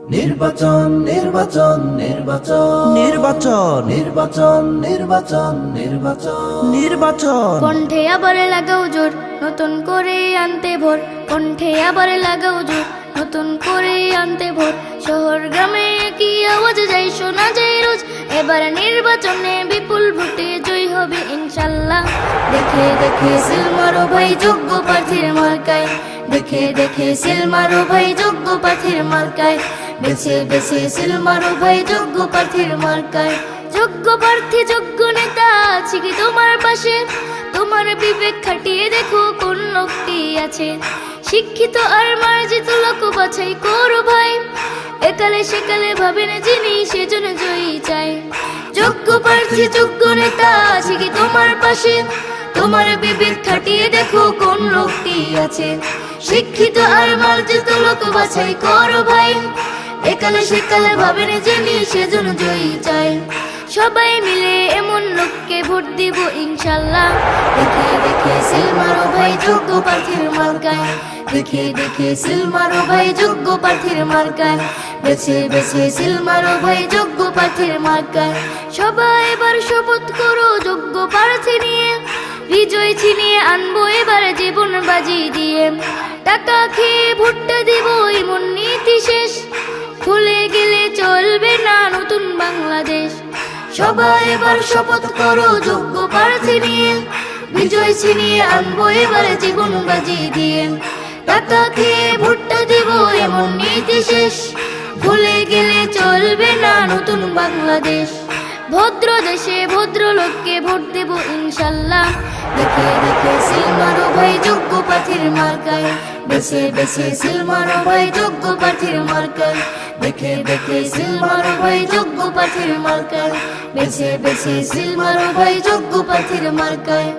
নির্বাচন নির্বাচন নির্বাচন নির্বাচন নির্বাচন নির্বাচন নির্বাচন নির্বাচন কণ্ঠে আবার লাগাও জোর নতুন করে আনতে ভোর, কণ্ঠে আবার লাগাও জোর নতুন করে আনতে ভোর। শহর গ্রামে কি আওয়াজ যাই শোনা যায় রোজ, এবার নির্বাচনে বিপুল ভোটে জয় হবে ইনশাল্লাহ। দেখে দেখে সিল মারো ভাই যোগ্য প্রার্থীর মার্কায়, দেখে দেখে সিল মারো ভাই যোগ্য প্রার্থীর মার্কায়, বেছে বেছে সিল মারো ভাই যোগ্য প্রার্থীর মার্কায়। যোগ্য প্রার্থী যোগ্য নেতা আছে কি তোমার পাশে, তোমার বিবেক খাটিয়ে দেখো কোন লোকটি আছে। শিক্ষিত আর মার্জিত লোক বাছাই করো ভাই, একালে সেকালে ভাবেন যিনি সেজন্য জয়ী চাই। যোগ্য প্রার্থী যোগ্য নেতা আছে কি তোমার পাশে, তোমার বিবেক খাটিয়ে দেখো কোন লোকটি আছে। শিক্ষিত আর মার্জিত লোক বাছাই করো ভাই, একালে সেকালে ভাবেন যিনি সেজন্য জয়ী চাই। সবাই মিলে এমন লোককে ভোট দিব ইনশাল্লাহ। দেখে দেখে সিল মারো ভাই যোগ্য প্রার্থীর মার্কায়, দেখে দেখে সিল মারো ভাই যোগ্য প্রার্থীর মার্কায়, বেছে বেছে সিল মারো ভাই যোগ্য প্রার্থীর মার্কায়। সবাই এবার শপথ করো যোগ্য প্রার্থী নিয়ে, বিজয় ছিনিয়ে আনবো এবার জীবন বাজি দিয়ে। টাকা খেয়ে ভোটটা দিব এমন নীতি শেষ, ভুলে গেলে চলবে না নতুন বাংলাদেশ। সবাই এবার শপথ করো যোগ্য প্রার্থী নিয়ে, বিজয় ছিনিয়ে আনবো এবার জীবন বাজি দিয়ে। টাকা খেয়ে ভোটটা দিব এমন নীতি শেষ, ভুলে গেলে চলবে না নতুন বাংলাদেশ। ভদ্র দেশে ভদ্র লোককে ভোট দেব ইনশাল্লাহ। দেখে দেখে সিল মারো ভাই যোগ্য প্রার্থীর মার্কায়, বেছে বেছে সিল মারো ভাই যোগ্য প্রার্থীর মার্কায়, দেখে দেখে সিল মারো ভাই যোগ্য প্রার্থীর মার্কায়, বেছে বেছে সিল মারো ভাই যোগ্য প্রার্থীর মার্কায়।